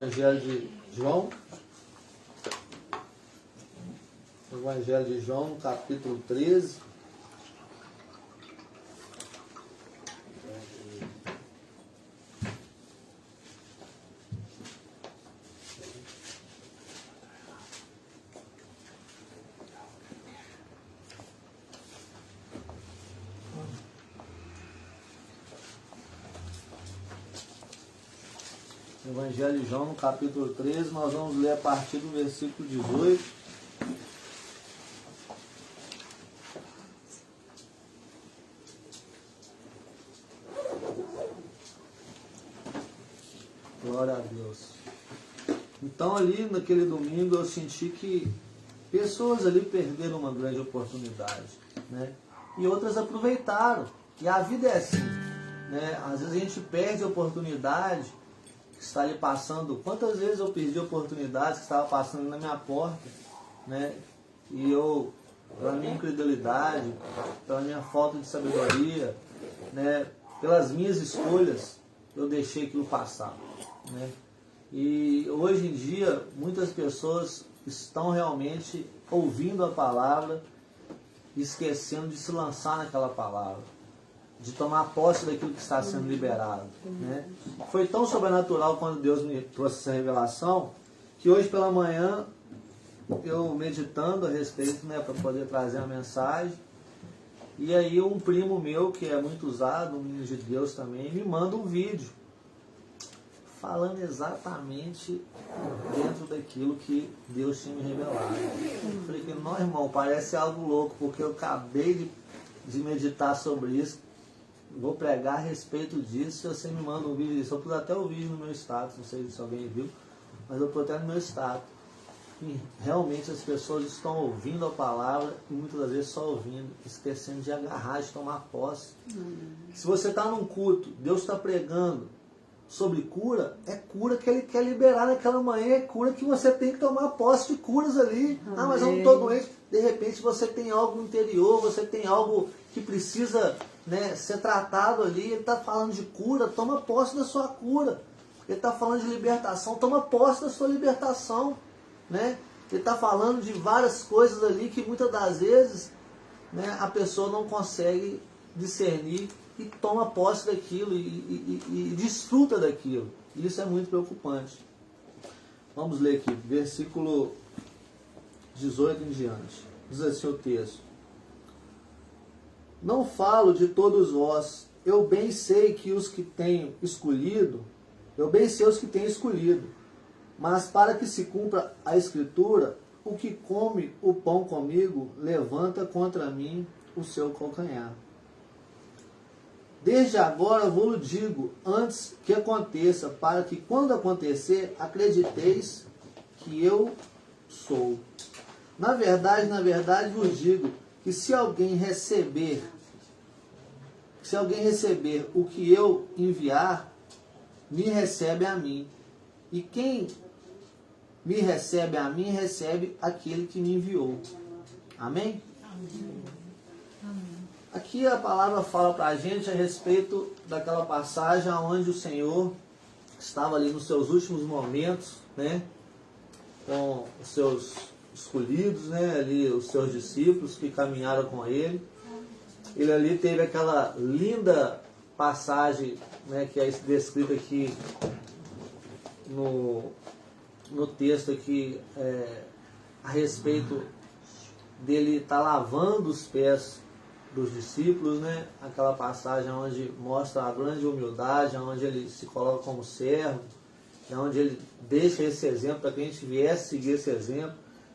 Evangelho de João. Evangelho de João, capítulo 13. Evangelho de João, no capítulo 13, nós vamos ler a partir do versículo 18. Glória a Deus. Então ali naquele domingo eu senti que pessoas ali perderam uma grande oportunidade, né? E outras aproveitaram. E a vida é assim, né? Às vezes a gente perde a oportunidade que está ali passando. Quantas vezes eu perdi oportunidades que estavam passando na minha porta, né? E eu, pela minha incredulidade, pela minha falta de sabedoria, né? Pelas minhas escolhas, eu deixei aquilo passar, né? E hoje em dia, muitas pessoas estão realmente ouvindo a palavra, esquecendo de se lançar naquela palavra, de tomar posse daquilo que está sendo liberado, né? Foi tão sobrenatural quando Deus me trouxe essa revelação, que hoje pela manhã, eu meditando a respeito, né, para poder trazer a mensagem, e aí um primo meu, que é muito usado, um menino de Deus também, me manda um vídeo, falando exatamente dentro daquilo que Deus tinha me revelado. Eu falei que, não, irmão, parece algo louco, porque eu acabei de meditar sobre isso, vou pregar a respeito disso, você me manda um vídeo disso. Eu pus até o vídeo no meu status, não sei se alguém viu, mas eu pus até no meu status. E realmente as pessoas estão ouvindo a palavra e muitas das vezes só ouvindo, esquecendo de agarrar, de tomar posse. Se você está num culto, Deus está pregando sobre cura, é cura que Ele quer liberar naquela manhã, é cura que você tem que tomar posse de curas ali. Ah, mas eu não estou doente. De repente você tem algo interior, você tem algo que precisa, né, ser tratado ali. Ele está falando de cura, toma posse da sua cura. Ele está falando de libertação, toma posse da sua libertação, né? Ele está falando de várias coisas ali que muitas das vezes, né, a pessoa não consegue discernir e toma posse daquilo e desfruta daquilo. Isso é muito preocupante. Vamos ler aqui, versículo 18 em diante. Diz assim o texto: não falo de todos vós, eu bem sei que os que tenho escolhido, mas para que se cumpra a escritura, o que come o pão comigo, levanta contra mim o seu calcanhar. Desde agora vou-lo digo, antes que aconteça, para que quando acontecer, acrediteis que eu sou. Na verdade vos digo, que se alguém receber o que eu enviar, me recebe a mim. E quem me recebe a mim, recebe aquele que me enviou. Amém? Amém. Aqui a palavra fala para a gente a respeito daquela passagem onde o Senhor estava ali nos seus últimos momentos, né, com os seus escolhidos, né, ali os seus discípulos que caminharam com ele. Ele ali teve aquela linda passagem, né, que é descrita aqui no texto aqui, a respeito dele estar lavando os pés dos discípulos, né? Aquela passagem onde mostra a grande humildade, onde ele se coloca como servo, onde ele deixa esse exemplo para que a gente viesse seguir esse exemplo.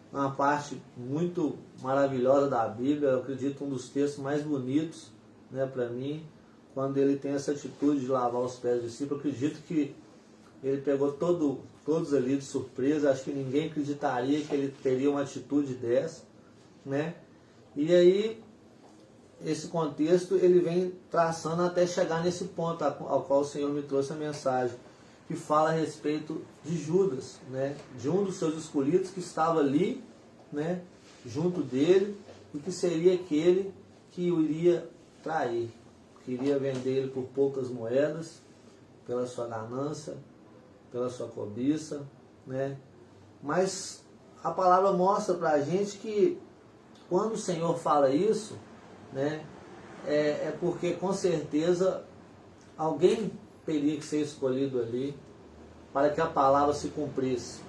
Uma parte muito maravilhosa da Bíblia, eu acredito um dos textos mais bonitos, né, para mim, quando ele tem essa atitude de lavar os pés dos discípulos. Eu acredito que ele pegou todos ali de surpresa, acho que ninguém acreditaria que ele teria uma atitude dessa, né? E aí esse contexto ele vem traçando até chegar nesse ponto ao qual o Senhor me trouxe a mensagem, que fala a respeito de Judas, né, de um dos seus escolhidos que estava ali, né, junto dele, e que seria aquele que o iria trair, que iria vender ele por poucas moedas, pela sua ganância, pela sua cobiça, né? Mas a palavra mostra para a gente que quando o Senhor fala isso, né, é porque com certeza alguém teria que ser escolhido ali para que a palavra se cumprisse.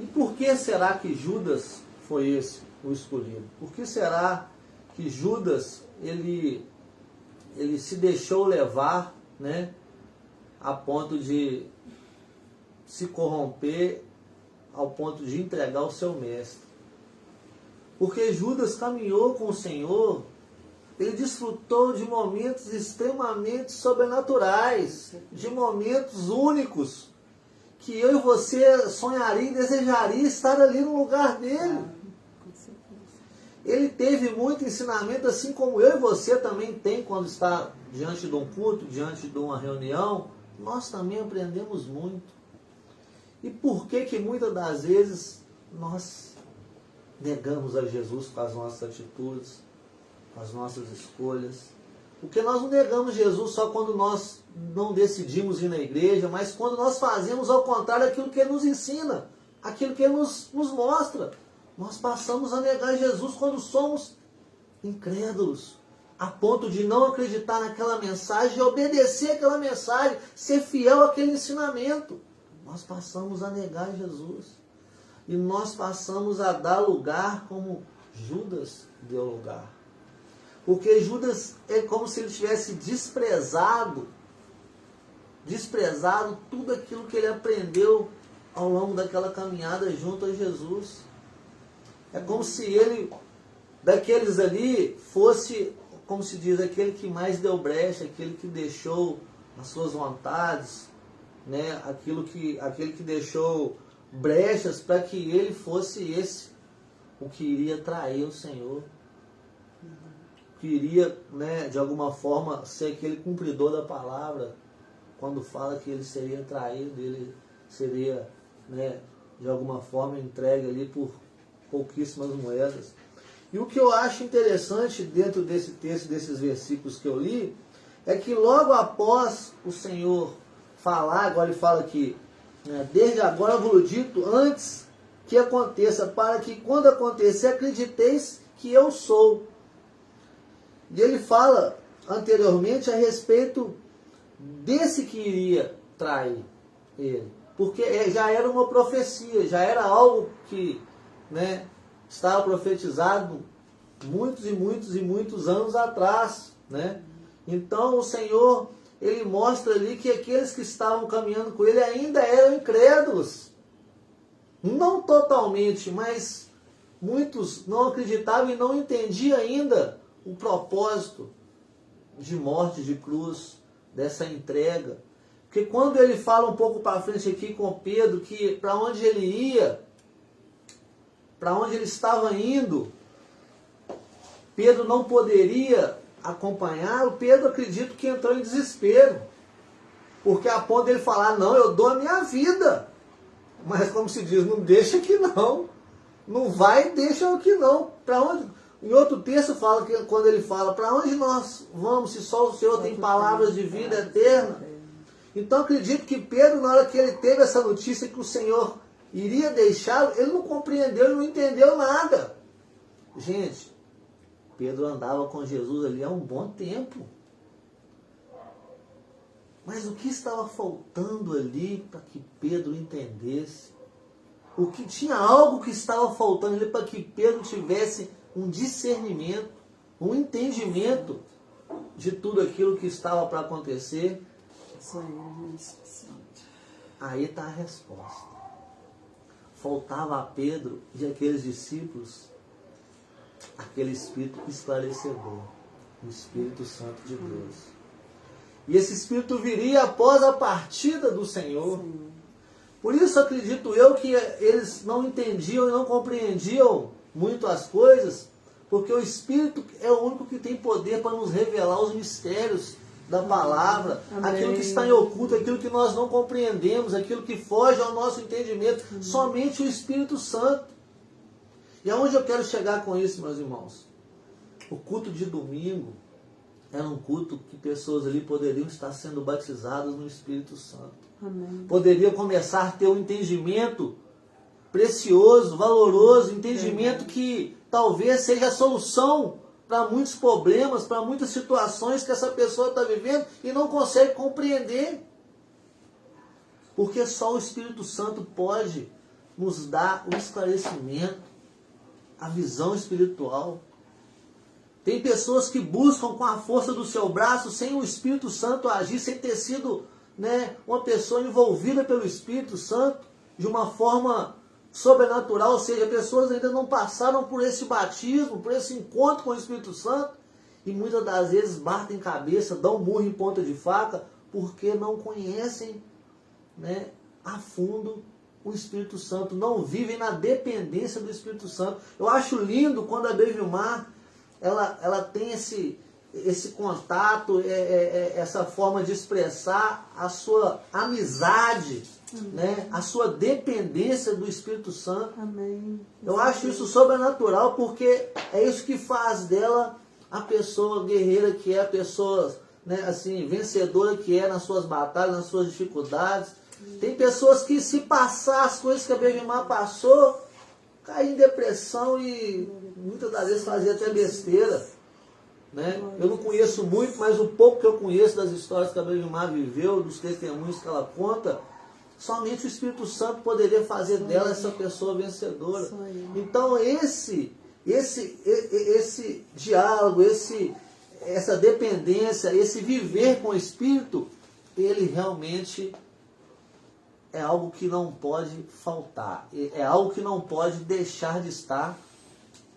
E por que será que Judas foi esse o escolhido? Por que será que Judas ele se deixou levar, né, a ponto de se corromper, ao ponto de entregar o seu mestre? Porque Judas caminhou com o Senhor, ele desfrutou de momentos extremamente sobrenaturais, de momentos únicos, que eu e você sonharia e desejaria estar ali no lugar dele. Ele teve muito ensinamento, assim como eu e você também tem quando está diante de um culto, diante de uma reunião. Nós também aprendemos muito. E por que muitas das vezes nós negamos a Jesus com as nossas atitudes, com as nossas escolhas? Porque nós não negamos Jesus só quando nós não decidimos ir na igreja, mas quando nós fazemos ao contrário aquilo que Ele nos ensina, aquilo que Ele nos mostra. Nós passamos a negar Jesus quando somos incrédulos, a ponto de não acreditar naquela mensagem, obedecer aquela mensagem, ser fiel àquele ensinamento. Nós passamos a negar Jesus. E nós passamos a dar lugar como Judas deu lugar. Porque Judas é como se ele tivesse desprezado tudo aquilo que ele aprendeu ao longo daquela caminhada junto a Jesus. É como se ele, daqueles ali, fosse, como se diz, aquele que mais deu brecha, aquele que deixou as suas vontades, né? Aquele que deixou brechas para que ele fosse esse, o que iria trair o Senhor. Que iria, né, de alguma forma, ser aquele cumpridor da palavra, quando fala que ele seria traído, ele seria, né, de alguma forma entregue ali por pouquíssimas moedas. E o que eu acho interessante dentro desse texto, desses versículos que eu li, é que logo após o Senhor falar, agora ele fala aqui, né, desde agora vos dito, antes que aconteça, para que quando acontecer acrediteis que eu sou. E ele fala anteriormente a respeito desse que iria trair ele. Porque já era uma profecia, já era algo que, né, estava profetizado muitos e muitos e muitos anos atrás, né? Então o Senhor, ele mostra ali que aqueles que estavam caminhando com ele ainda eram incrédulos. Não totalmente, mas muitos não acreditavam e não entendiam ainda o propósito de morte, de cruz, dessa entrega. Porque quando ele fala um pouco para frente aqui com Pedro, que para onde ele ia, para onde ele estava indo, Pedro não poderia acompanhá-lo. Pedro, acredito que entrou em desespero, porque a ponto dele falar, não, eu dou a minha vida, mas como se diz, não deixa que não, não vai, deixa que não. Para onde? Em outro texto fala que quando ele fala, para onde nós vamos se só o Senhor tem palavras de vida eterna? Então acredito que Pedro, na hora que ele teve essa notícia que o Senhor iria deixá-lo, ele não compreendeu, ele não entendeu nada. Gente, Pedro andava com Jesus ali há um bom tempo. Mas o que estava faltando ali para que Pedro entendesse? O que tinha algo que estava faltando ali para que Pedro tivesse um discernimento, um entendimento de tudo aquilo que estava para acontecer? Aí está a resposta. Faltava a Pedro e aqueles discípulos aquele Espírito esclarecedor, o Espírito Santo de Deus. E esse Espírito viria após a partida do Senhor. Por isso acredito eu que eles não entendiam e não compreendiam muito as coisas, porque o Espírito é o único que tem poder para nos revelar os mistérios da palavra, aquilo que está em oculto, aquilo que nós não compreendemos, aquilo que foge ao nosso entendimento. Somente o Espírito Santo. E aonde eu quero chegar com isso, meus irmãos? O culto de domingo era um culto que pessoas ali poderiam estar sendo batizadas no Espírito Santo. Amém. Poderiam começar a ter um entendimento precioso, valoroso, entendimento que talvez seja a solução para muitos problemas, para muitas situações que essa pessoa está vivendo e não consegue compreender. Porque só o Espírito Santo pode nos dar o esclarecimento, a visão espiritual. Tem pessoas que buscam com a força do seu braço, sem o Espírito Santo agir, sem ter sido, uma pessoa envolvida pelo Espírito Santo de uma forma sobrenatural, ou seja, pessoas ainda não passaram por esse batismo, por esse encontro com o Espírito Santo, e muitas das vezes batem cabeça, dão murro em ponta de faca, porque não conhecem, a fundo o Espírito Santo, não vivem na dependência do Espírito Santo. Eu acho lindo quando a Bevimar, ela tem esse contato, essa forma de expressar a sua amizade, a sua dependência do Espírito Santo. Amém. Eu acho isso sobrenatural, porque é isso que faz dela a pessoa guerreira que é, a pessoa vencedora que é nas suas batalhas, nas suas dificuldades. Tem pessoas que, se passar as coisas que a Bevimar passou, caem em depressão e muitas das vezes fazia até besteira. Eu não conheço muito, mas o pouco que eu conheço das histórias que a Bevimar viveu, dos testemunhos que ela conta, somente o Espírito Santo poderia fazer dela essa pessoa vencedora. Então esse diálogo, essa dependência, esse viver com o Espírito, ele realmente é algo que não pode faltar. É algo que não pode deixar de estar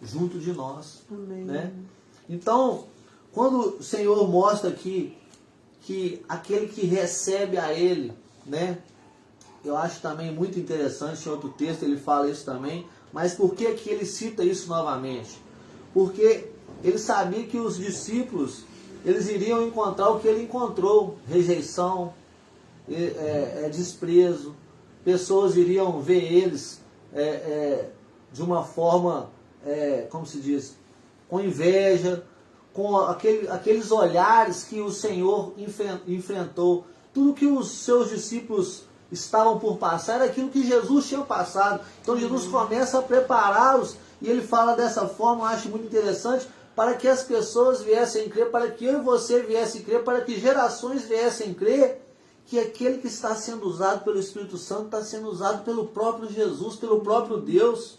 junto de nós. Amém. Então, quando o Senhor mostra aqui que aquele que recebe a Ele, eu acho também muito interessante, em outro texto ele fala isso também, mas por que ele cita isso novamente? Porque ele sabia que os discípulos, eles iriam encontrar o que ele encontrou: rejeição, desprezo, pessoas iriam ver eles de uma forma, como se diz, com inveja, com aqueles olhares que o Senhor enfrentou. Tudo que os seus discípulos estavam por passar era aquilo que Jesus tinha passado. Então Jesus começa a prepará-los, e ele fala dessa forma, eu acho muito interessante, para que as pessoas viessem a crer, para que eu e você viessem a crer, para que gerações viessem a crer que aquele que está sendo usado pelo Espírito Santo está sendo usado pelo próprio Jesus, pelo próprio Deus.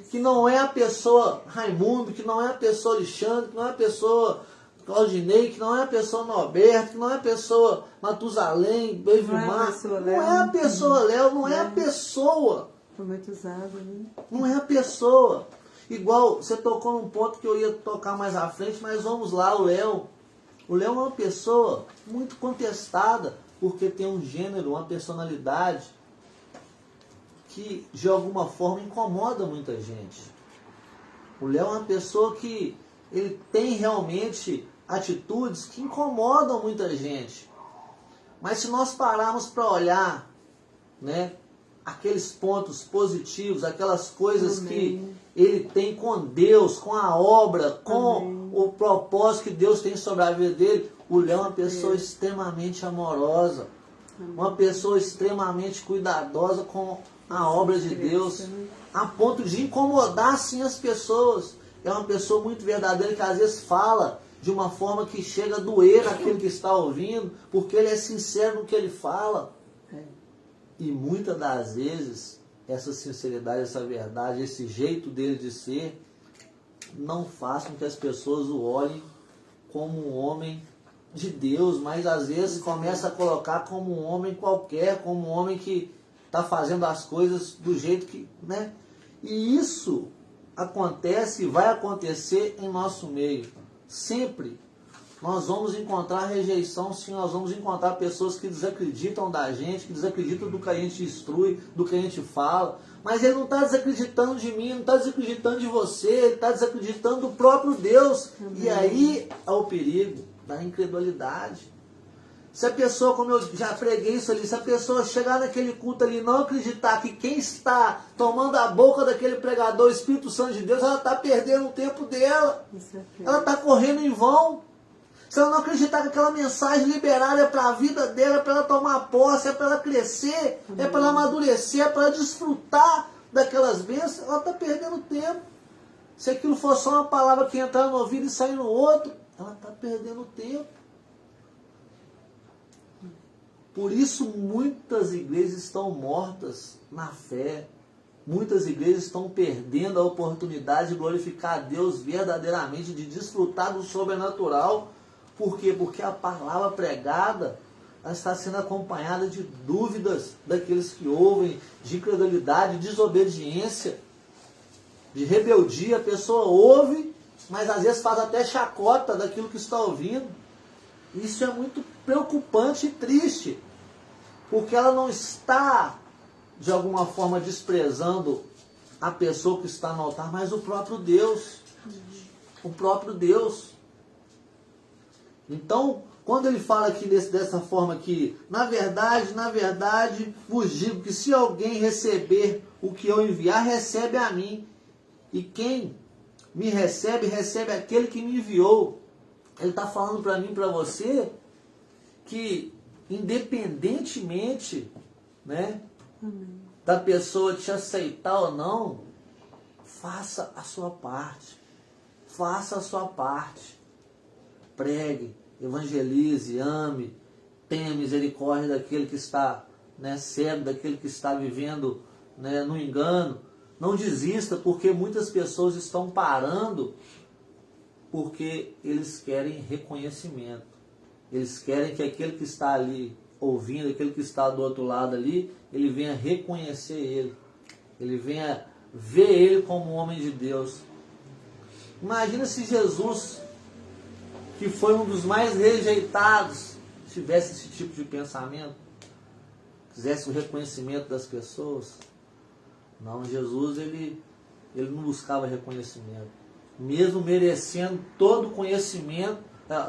Que não é a pessoa Raimundo, que não é a pessoa Alexandre, que não é a pessoa Claudinei, que não é a pessoa Norberto, que não é a pessoa Matusalém, Bevimar, não é a pessoa Léo, não é a pessoa. Foi muito usado, Não é a pessoa. Igual, você tocou num ponto que eu ia tocar mais à frente, mas vamos lá, o Léo. O Léo é uma pessoa muito contestada, porque tem um gênero, uma personalidade que de alguma forma incomoda muita gente. O Léo é uma pessoa que ele tem realmente atitudes que incomodam muita gente. Mas se nós pararmos para olhar, aqueles pontos positivos, aquelas coisas que ele tem com Deus, com a obra, com o propósito que Deus tem sobre a vida dele, o Léo é uma pessoa extremamente amorosa, uma pessoa extremamente cuidadosa com a obra de Deus, a ponto de incomodar sim as pessoas. É uma pessoa muito verdadeira, que às vezes fala de uma forma que chega a doer naquele que está ouvindo, porque ele é sincero no que ele fala. E muitas das vezes, essa sinceridade, essa verdade, esse jeito dele de ser, não faz com que as pessoas o olhem como um homem de Deus, mas às vezes começa a colocar como um homem qualquer, como um homem que está fazendo as coisas do jeito que... E isso acontece e vai acontecer em nosso meio. Sempre. Nós vamos encontrar rejeição, sim, nós vamos encontrar pessoas que desacreditam da gente, que desacreditam do que a gente instrui, do que a gente fala. Mas ele não está desacreditando de mim, não está desacreditando de você, ele está desacreditando do próprio Deus. E aí é o perigo da incredulidade. Se a pessoa, como eu já preguei isso ali, se a pessoa chegar naquele culto ali e não acreditar que quem está tomando a boca daquele pregador, o Espírito Santo de Deus, ela está perdendo o tempo dela. Ela está correndo em vão. se ela não acreditar que aquela mensagem liberada é para a vida dela, é para ela tomar posse, é para ela crescer, é para ela amadurecer, é para ela desfrutar daquelas bênçãos, ela está perdendo tempo. Se aquilo for só uma palavra que entrar no ouvido e sair no outro, ela está perdendo tempo. Por isso muitas igrejas estão mortas na fé. Muitas igrejas estão perdendo a oportunidade de glorificar a Deus verdadeiramente, de desfrutar do sobrenatural. Por quê? Porque a palavra pregada ela está sendo acompanhada de dúvidas daqueles que ouvem, de incredulidade, de desobediência, de rebeldia. A pessoa ouve, mas às vezes faz até chacota daquilo que está ouvindo. Isso é muito preocupante e triste, porque ela não está, de alguma forma, desprezando a pessoa que está no altar, mas o próprio Deus. O próprio Deus. Então, quando ele fala aqui dessa forma aqui, na verdade, vos digo que se alguém receber o que eu enviar, recebe a mim. E quem me recebe, recebe aquele que me enviou. Ele está falando para mim e para você que, independentemente, né, da pessoa te aceitar ou não, faça a sua parte. Faça a sua parte. Pregue, evangelize, ame, tenha misericórdia daquele que está, né, cego, daquele que está vivendo, né, no engano. Não desista, porque muitas pessoas estão parando porque eles querem reconhecimento. Eles querem que aquele que está ali ouvindo, aquele que está do outro lado ali, ele venha reconhecer ele. Ele venha ver ele como um homem de Deus. Imagina se Jesus, que foi um dos mais rejeitados, tivesse esse tipo de pensamento, quisesse o reconhecimento das pessoas. Não, Jesus ele não buscava reconhecimento. Mesmo merecendo todo o conhecimento,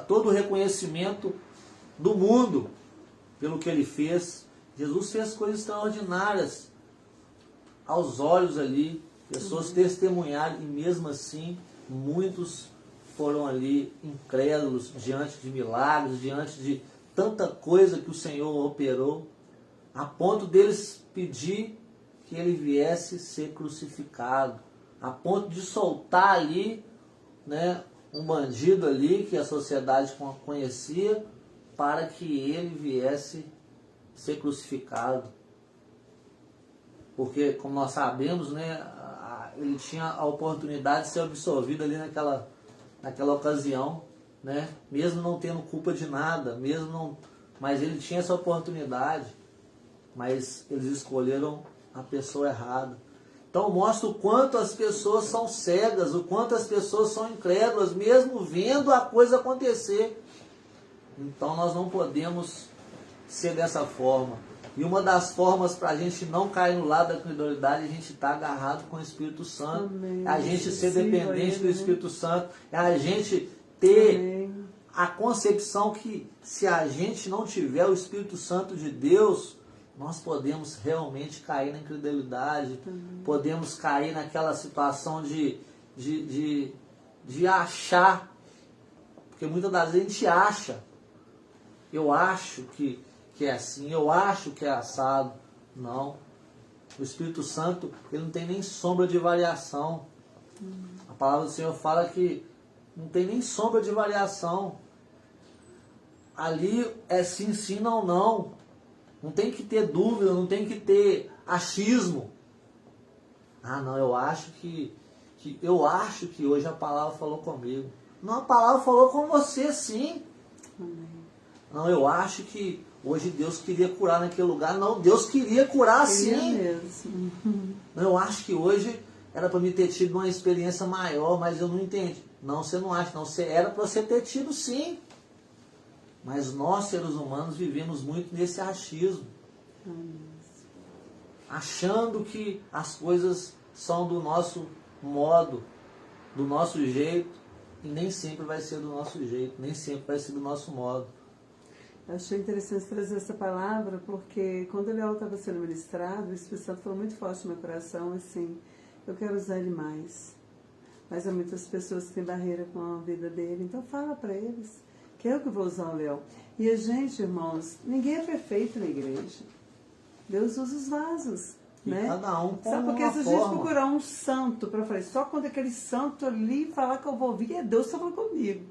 todo o reconhecimento do mundo pelo que ele fez. Jesus fez coisas extraordinárias aos olhos ali, pessoas testemunharam, e mesmo assim muitos foram ali incrédulos diante de milagres, diante de tanta coisa que o Senhor operou, a ponto deles pedir que ele viesse ser crucificado, a ponto de soltar ali, né, um bandido ali que a sociedade conhecia, para que ele viesse ser crucificado. Porque, como nós sabemos, né, ele tinha a oportunidade de ser absolvido ali naquela ocasião, né, mesmo não tendo culpa de nada, mas ele tinha essa oportunidade, mas eles escolheram a pessoa errada. Então mostra o quanto as pessoas são cegas, o quanto as pessoas são incrédulas, mesmo vendo a coisa acontecer. Então nós não podemos ser dessa forma. E uma das formas para a gente não cair no lado da incredulidade é a gente estar agarrado com o Espírito Santo. Amém. É a gente ser dependente do Espírito Santo. É a gente ter Amém. A concepção que se a gente não tiver o Espírito Santo de Deus, nós podemos realmente cair na incredulidade, podemos cair naquela situação de achar, porque muitas das vezes a gente acha, eu acho que é assim, eu acho que é assado. Não, o Espírito Santo, ele não tem nem sombra de variação. A palavra do Senhor fala que não tem nem sombra de variação. Ali é sim, sim, não, não. Não tem que ter dúvida, não tem que ter achismo. Ah, não, eu acho que hoje a palavra falou comigo. Não, a palavra falou com você, sim. Não, eu acho que hoje Deus queria curar naquele lugar. Não, Deus queria curar sim. Mesmo. Não, eu acho que hoje era para me ter tido uma experiência maior, mas eu não entendi. Não, você não acha, não. Era para você ter tido sim. Mas nós, seres humanos, vivemos muito nesse achismo. Achando que as coisas são do nosso modo, do nosso jeito, e nem sempre vai ser do nosso jeito, nem sempre vai ser do nosso modo. Eu achei interessante trazer essa palavra, porque quando o Léo estava sendo ministrado, o Espírito Santo falou muito forte no meu coração, assim, eu quero usar ele mais. Mas há muitas pessoas que têm barreira com a vida dele, então fala para eles. que eu que vou usar o Léo. E a gente, irmãos, ninguém é perfeito na igreja. Deus usa os vasos. E né? cada um com Sabe, porque uma se a gente procurar um santo para falar, só quando aquele santo ali falar que eu vou ouvir, é Deus falando comigo.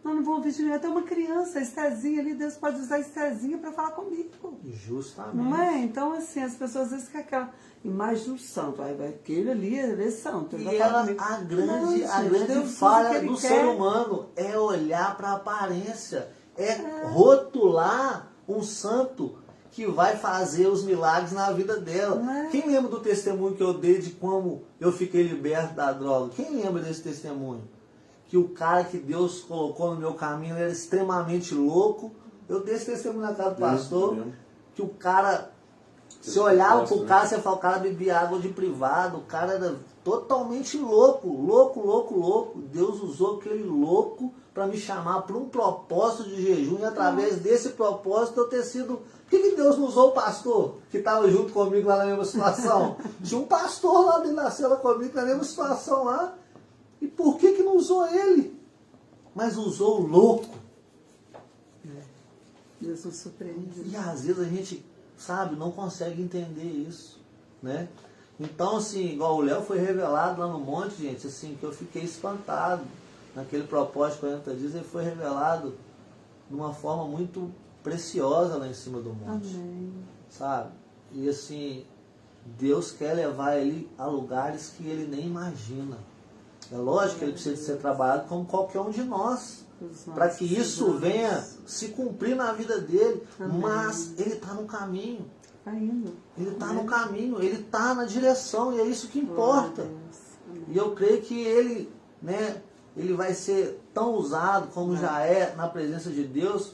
Não vou ouvir de ninguém. Até uma criança, a Estezinha ali, Deus pode usar a Estezinha para falar comigo. Justamente. Não é? Então, assim, as pessoas às vezes com aquela imagem do santo, vai aquele ali, ele é santo. Ele E vai falar ela, comigo. a grande Deus usa falha o que do ele ser quer. humano é olhar para a aparência, é rotular um santo que vai fazer os milagres na vida dela. Não é? Quem lembra do testemunho que eu dei de como eu fiquei liberto da droga? Quem lembra desse testemunho? Que o cara que Deus colocou no meu caminho era extremamente louco. Eu dei esse testemunho na casa do pastor, que o cara, você olhava pro cara, você falava, o cara bebia água de privado, o cara era totalmente louco, louco. Deus usou aquele louco para me chamar para um propósito de jejum, e através desse propósito eu ter sido... Por que Deus não usou o pastor que estava junto comigo lá na mesma situação? Tinha um pastor lá dentro da cela comigo na mesma situação lá. E por que não usou ele? Mas usou o louco. Deus nos surpreende. E às vezes a gente, sabe, não consegue entender isso, né? Então, assim, igual o Léo foi revelado lá no monte, gente, assim, que eu fiquei espantado. Naquele propósito de 40 dias, ele foi revelado de uma forma muito preciosa lá em cima do monte. Amém. Sabe? E assim, Deus quer levar ele a lugares que ele nem imagina. É lógico que ele precisa de ser trabalhado como qualquer um de nós, para que isso venha se cumprir na vida dele. Amém. Mas ele está no caminho. Está indo. Ele está no caminho, ele está na direção, e é isso que importa. E eu creio que ele, né, ele vai ser tão usado como já é na presença de Deus,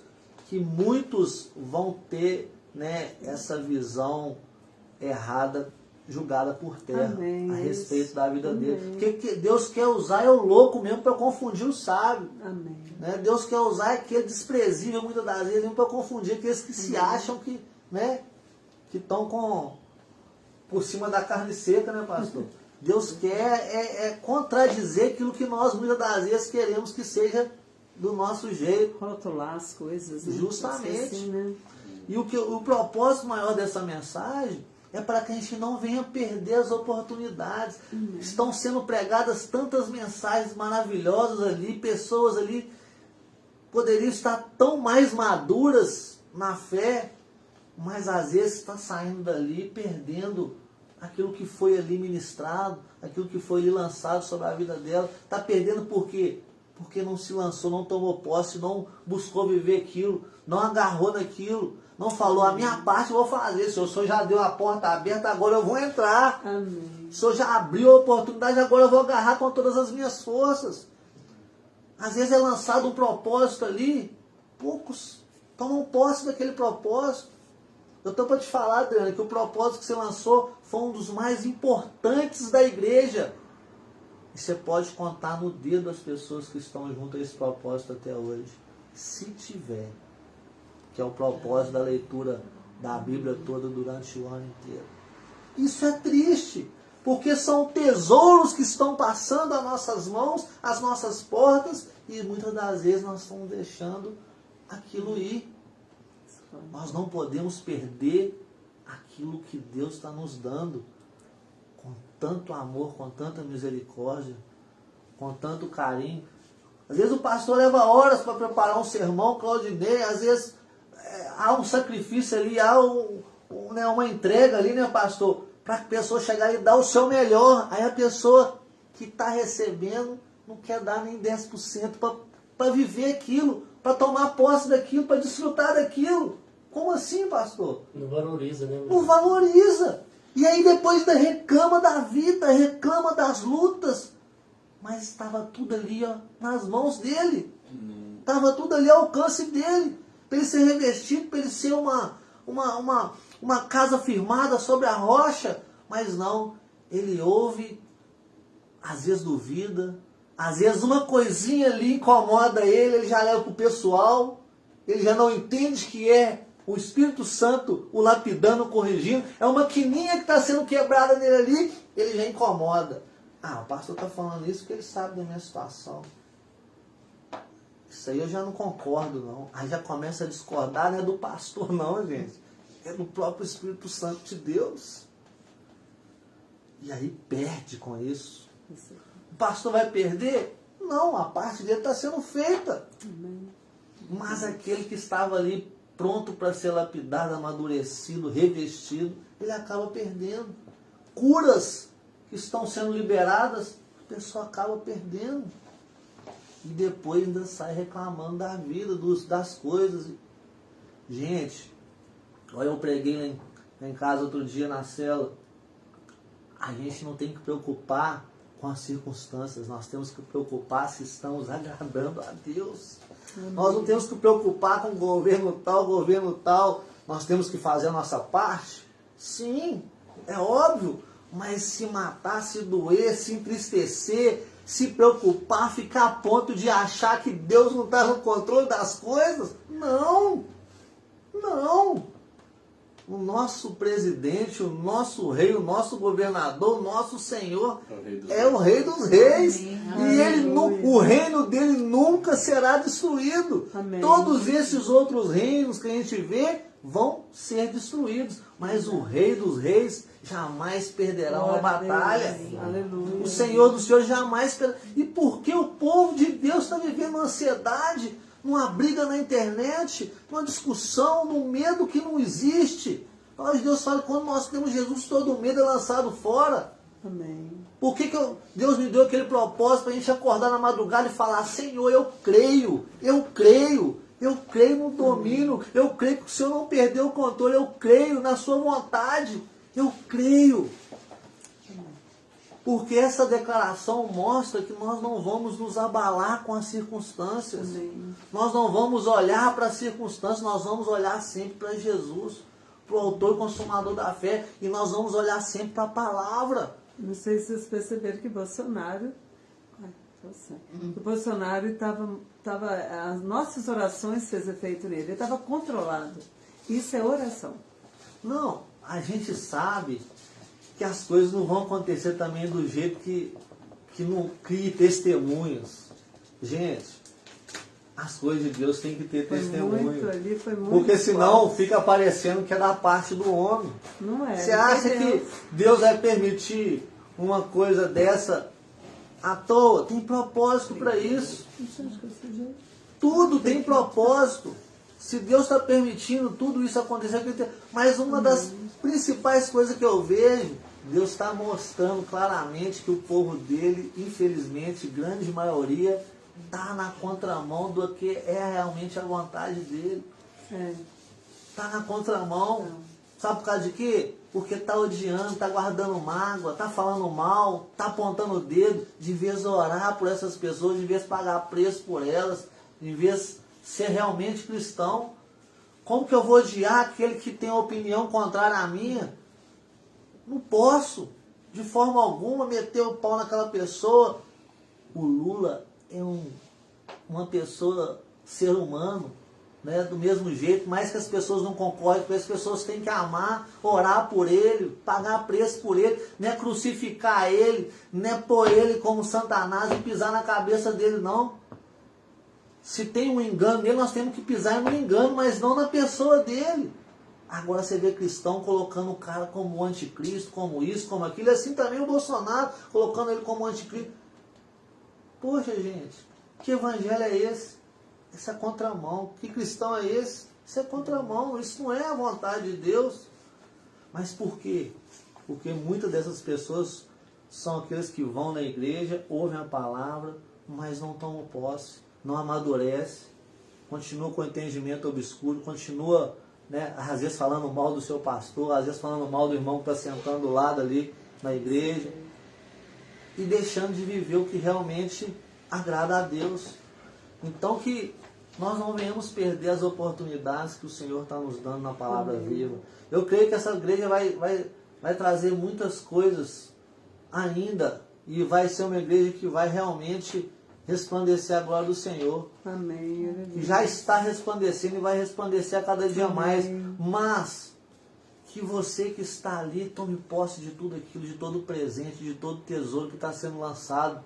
que muitos vão ter, né, essa visão errada, julgada por terra. Amém. A respeito da vida Amém. dele. Porque Deus quer usar é o louco mesmo para confundir o sábio. Amém. Né? Deus quer usar aquele desprezível muitas das vezes mesmo para confundir aqueles que se acham que, né, que estão por cima da carne seca, né, pastor? Deus quer contradizer aquilo que nós muitas das vezes queremos que seja do nosso jeito. Rotular as coisas. Né? Justamente. Assim, né? E o propósito maior dessa mensagem é para que a gente não venha perder as oportunidades. Estão sendo pregadas tantas mensagens maravilhosas ali, pessoas ali poderiam estar tão mais maduras na fé, mas às vezes está saindo dali perdendo aquilo que foi ali ministrado, aquilo que foi ali lançado sobre a vida dela. Está perdendo por quê? Porque não se lançou, não tomou posse, não buscou viver aquilo, não agarrou naquilo, não falou, a minha parte eu vou fazer, se o Senhor já deu a porta aberta, agora eu vou entrar. Amém. O Senhor já abriu a oportunidade, agora eu vou agarrar com todas as minhas forças. Às vezes é lançado um propósito ali, poucos tomam posse daquele propósito. Eu estou para te falar, Adriana, que o propósito que você lançou foi um dos mais importantes da igreja. E você pode contar no dedo as pessoas que estão junto a esse propósito até hoje. Se tiver. Que é o propósito da leitura da Bíblia toda durante o ano inteiro. Isso é triste, porque são tesouros que estão passando às nossas mãos, às nossas portas, e muitas das vezes nós estamos deixando aquilo ir. Nós não podemos perder aquilo que Deus está nos dando com tanto amor, com tanta misericórdia, com tanto carinho. Às vezes o pastor leva horas para preparar um sermão, Claudinei, às vezes há um sacrifício ali, há né, uma entrega ali, né, pastor, para a pessoa chegar e dar o seu melhor. Aí a pessoa que está recebendo não quer dar nem 10% para viver aquilo, para tomar posse daquilo, para desfrutar daquilo. Como assim, pastor? Não valoriza, né? Não valoriza. E aí depois reclama da vida, reclama das lutas. Mas estava tudo ali, ó, nas mãos dele. Estava tudo ali ao alcance dele. Para ele ser revestido, para ele ser uma casa firmada sobre a rocha. Mas não, ele ouve, às vezes duvida, às vezes uma coisinha ali incomoda ele já leva para o pessoal, ele já não entende que é o Espírito Santo o lapidando, corrigindo, é uma quininha que está sendo quebrada nele ali, ele já incomoda. Ah, o pastor está falando isso porque ele sabe da minha situação. Isso aí eu já não concordo, não. Aí já começa a discordar, não é do pastor, não, gente. É do próprio Espírito Santo de Deus. E aí perde com isso. O pastor vai perder? Não, a parte dele está sendo feita. Mas aquele que estava ali pronto para ser lapidado, amadurecido, revestido, ele acaba perdendo. Curas que estão sendo liberadas, a pessoa acaba perdendo. E depois ainda sai reclamando da vida, das coisas. Gente, olha, eu preguei lá em casa outro dia na cela. A gente não tem que preocupar com as circunstâncias, nós temos que preocupar se estamos agradando a Deus. Nós não temos que preocupar com o governo tal, nós temos que fazer a nossa parte. Sim, é óbvio, mas se matar, se doer, se entristecer, se preocupar, ficar a ponto de achar que Deus não está no controle das coisas, não, não. O nosso presidente, o nosso rei, o nosso governador, o nosso Senhor é o Rei dos Reis. E o reino dele nunca será destruído. Amém. Todos esses outros reinos que a gente vê vão ser destruídos. Mas o Rei dos Reis jamais perderá uma batalha. Aleluia. O Senhor dos Senhores jamais perderá. E por que o povo de Deus está vivendo ansiedade? Numa briga na internet, numa discussão, num medo que não existe. A palavra de Deus fala que quando nós temos Jesus, todo o medo é lançado fora. Amém. Por que Deus me deu aquele propósito para a gente acordar na madrugada e falar: Senhor, eu creio no domínio, eu creio que o Senhor não perdeu o controle, eu creio na sua vontade, eu creio. Porque essa declaração mostra que nós não vamos nos abalar com as circunstâncias. Amém. Nós não vamos olhar para as circunstâncias, nós vamos olhar sempre para Jesus, para o autor e consumador da fé, e nós vamos olhar sempre para a palavra. Não sei se vocês perceberam que Bolsonaro... O Bolsonaro estava... As nossas orações fez efeito nele. Ele estava controlado. Isso é oração. Não, a gente sabe que as coisas não vão acontecer também do jeito que não crie testemunhos. Gente, as coisas de Deus têm que ter testemunho. Foi muito porque senão forte. fica parecendo que é da parte do homem. Não é. Você acha que Deus vai permitir uma coisa dessa à toa? Tem propósito para isso. Tudo tem propósito. Se Deus está permitindo tudo isso acontecer, mas uma das principais coisas que eu vejo, Deus está mostrando claramente que o povo dele, infelizmente, grande maioria, está na contramão do que é realmente a vontade dele. Está na contramão. Sabe por causa de quê? Porque está odiando, está guardando mágoa, está falando mal, está apontando o dedo, de vez orar por essas pessoas, de vez pagar preço por elas, de vez ser realmente cristão. Como que eu vou odiar aquele que tem opinião contrária à minha? Não posso, de forma alguma, meter o pau naquela pessoa. O Lula é uma pessoa, ser humano, né, do mesmo jeito, mais que as pessoas não concordem com ele, as pessoas têm que amar, orar por ele, pagar preço por ele, não é crucificar ele, não é pôr ele como Satanás e pisar na cabeça dele, não. Se tem um engano nele, nós temos que pisar no engano, mas não na pessoa dele. Agora você vê cristão colocando o cara como anticristo, como isso, como aquilo, e assim também o Bolsonaro, colocando ele como anticristo. Poxa, gente, que evangelho é esse? Isso é contramão. Que cristão é esse? Isso é contramão, isso não é a vontade de Deus. Mas por quê? Porque muitas dessas pessoas são aqueles que vão na igreja, ouvem a palavra, mas não tomam posse, não amadurece, continua com o entendimento obscuro, continua, né, às vezes falando mal do seu pastor, às vezes falando mal do irmão que está sentando do lado ali na igreja, e deixando de viver o que realmente agrada a Deus. Então que nós não venhamos perder as oportunidades que o Senhor está nos dando na palavra viva. Eu creio que essa igreja vai trazer muitas coisas ainda, e vai ser uma igreja que vai realmente resplandecer a glória do Senhor. Amém. Que já está resplandecendo e vai resplandecer a cada dia mais. Mas que você que está ali tome posse de tudo aquilo, de todo o presente, de todo o tesouro que está sendo lançado.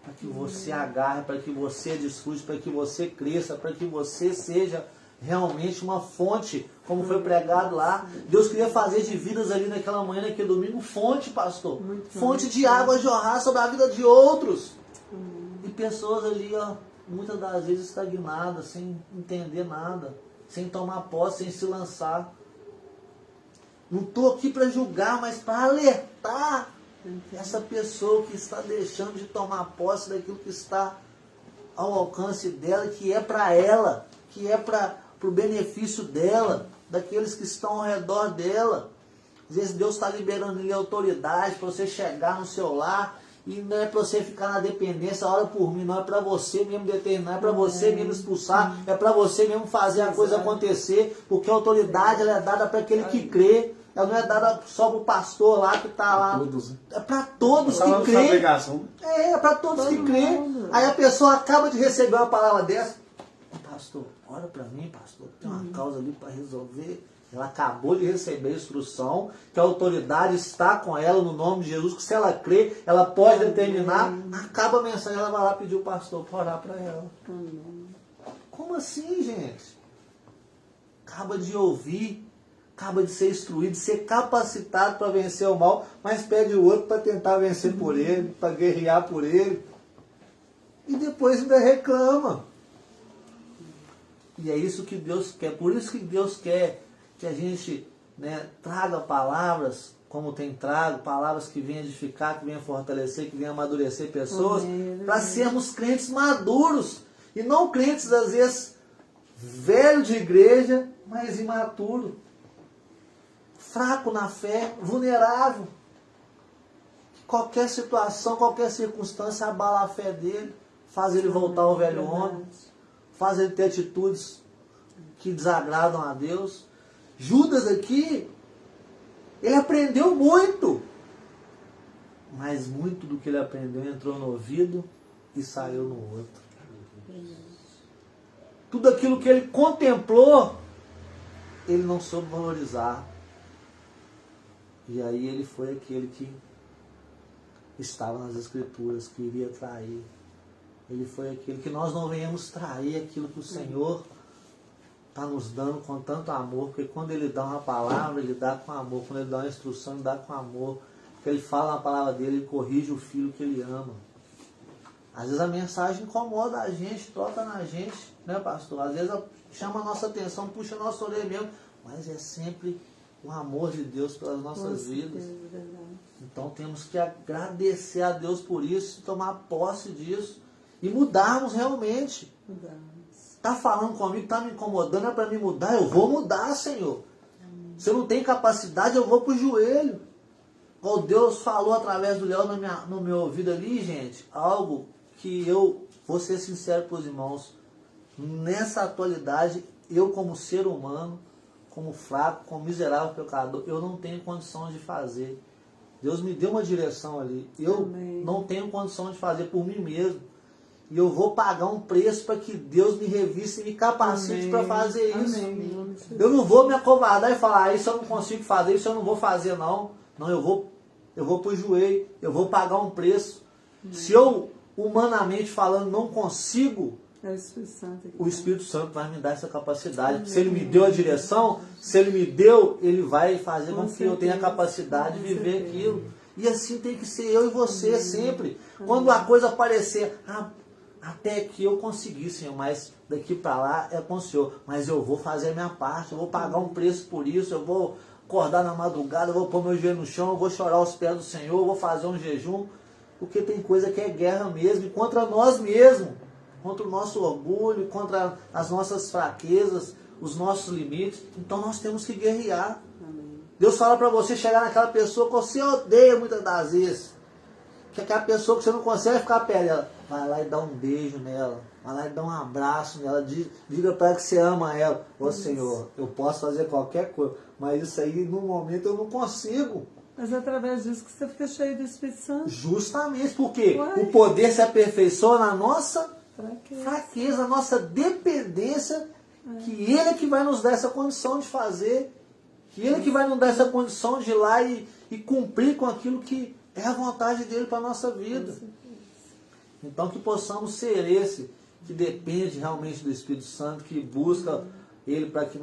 para que você agarre, para que você desfrute, para que você cresça, para que você seja realmente uma fonte, como foi pregado lá. Deus queria fazer de vidas ali naquela manhã, naquele domingo, fonte, pastor. Fonte de água jorrar sobre a vida de outros. E pessoas ali, ó, muitas das vezes estagnadas, sem entender nada, sem tomar posse, sem se lançar. Não estou aqui para julgar, mas para alertar essa pessoa que está deixando de tomar posse daquilo que está ao alcance dela, que é para ela, que é para o benefício dela, daqueles que estão ao redor dela. Às vezes Deus está liberando ali autoridade para você chegar no seu lar, e não é para você ficar na dependência, ora por mim, não é para você mesmo determinar, é para você mesmo expulsar, é para você mesmo fazer a coisa acontecer, porque a autoridade ela é dada para aquele que crê, ela não é dada só para o pastor lá que está lá, Todos, né? é para todos que crê. É para todos que crê. Aí a pessoa acaba de receber uma palavra dessa, pastor, ora para mim, pastor, tem uma causa ali para resolver. Ela acabou de receber a instrução, que a autoridade está com ela no nome de Jesus, que se ela crê, ela pode determinar. Acaba a mensagem, ela vai lá pedir o pastor para orar para ela. Como assim, gente? Acaba de ouvir, acaba de ser instruído, de ser capacitado para vencer o mal, mas pede o outro para tentar vencer por ele, para guerrear por ele. E depois ainda reclama. E é isso que Deus quer. Por isso que Deus quer que a gente, né, traga palavras como tem trago, palavras que venham edificar, que venham fortalecer, que venham amadurecer pessoas, para sermos crentes maduros. E não crentes, às vezes, velho de igreja, mas imaturo. Fraco na fé, vulnerável. Qualquer situação, qualquer circunstância abala a fé dele, faz ele voltar ao velho homem, faz ele ter atitudes que desagradam a Deus. Judas aqui, ele aprendeu muito, mas muito do que ele aprendeu entrou no ouvido e saiu no outro. Tudo aquilo que ele contemplou, ele não soube valorizar. E aí ele foi aquele que estava nas Escrituras, que iria trair. Ele foi aquele que nós não venhamos trair aquilo que o Senhor está nos dando com tanto amor, porque quando ele dá uma palavra, ele dá com amor, quando ele dá uma instrução, ele dá com amor, porque ele fala na palavra dele, ele corrige o filho que ele ama. Às vezes a mensagem incomoda a gente, toca na gente, né, pastor? Às vezes chama a nossa atenção, puxa a nossa orelha mesmo, mas é sempre o amor de Deus pelas nossas vidas. Então temos que agradecer a Deus por isso, tomar posse disso e mudarmos realmente. Está falando comigo, está me incomodando, é para me mudar, eu vou mudar, Senhor. Se eu não tenho capacidade, eu vou para o joelho. Igual Deus falou através do Léo no meu ouvido ali, gente, algo que eu vou ser sincero para os irmãos, nessa atualidade, eu como ser humano, como fraco, como miserável pecador, eu não tenho condições de fazer. Deus me deu uma direção ali, eu não tenho condição de fazer por mim mesmo. E eu vou pagar um preço para que Deus me revista e me capacite para fazer isso. Eu não vou me acovardar e falar, isso eu não consigo fazer, isso eu não vou fazer não. Não, eu vou para o joelho, eu vou pagar um preço. Se eu, humanamente falando, não consigo, o Espírito Santo vai me dar essa capacidade. Se Ele me deu a direção, se Ele me deu, Ele vai fazer com que eu tenha a capacidade de viver aquilo. E assim tem que ser eu e você sempre. Quando a coisa aparecer, até que eu consegui, Senhor, mas daqui para lá é com o Senhor. Mas eu vou fazer a minha parte, eu vou pagar um preço por isso, eu vou acordar na madrugada, eu vou pôr meu joelho no chão, eu vou chorar aos pés do Senhor, eu vou fazer um jejum, porque tem coisa que é guerra mesmo, e contra nós mesmos, contra o nosso orgulho, contra as nossas fraquezas, os nossos limites. Então nós temos que guerrear. Deus fala para você chegar naquela pessoa que você odeia muitas das vezes, que é aquela pessoa que você não consegue ficar perto dela. Vai lá e dá um beijo nela. Vai lá e dá um abraço nela. Diga para ela que você ama ela. Ô Senhor, eu posso fazer qualquer coisa, mas isso aí no momento eu não consigo. Mas é através disso que você fica cheio do Espírito Santo. Justamente porque o poder se aperfeiçoa na nossa fraqueza, na nossa dependência, que Ele é que vai nos dar essa condição de fazer, que Ele é que vai nos dar essa condição de ir lá e cumprir com aquilo que é a vontade dele para a nossa vida. Então que possamos ser esse que depende realmente do Espírito Santo, que busca Ele para que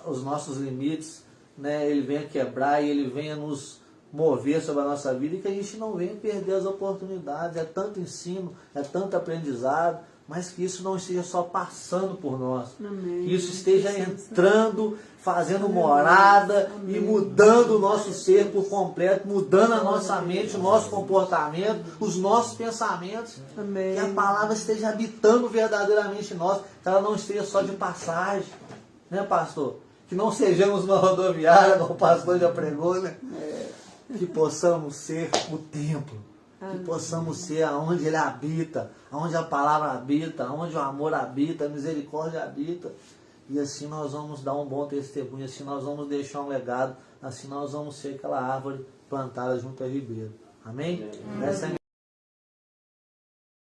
os nossos limites, Ele venha quebrar e Ele venha nos mover sobre a nossa vida e que a gente não venha perder as oportunidades. É tanto ensino, é tanto aprendizado, mas que isso não esteja só passando por nós. Amém. Que isso esteja entrando, fazendo morada e mudando o nosso ser por completo, mudando a nossa mente, o nosso comportamento, os nossos pensamentos. Amém. Que a palavra esteja habitando verdadeiramente em nós, que ela não esteja só de passagem. Né, pastor? Que não sejamos uma rodoviária, como o pastor já pregou, né? Que possamos ser o templo. Que possamos ser aonde Ele habita, aonde a palavra habita, aonde o amor habita, a misericórdia habita. E assim nós vamos dar um bom testemunho, assim nós vamos deixar um legado, assim nós vamos ser aquela árvore plantada junto a ribeiro. Amém? Essa é a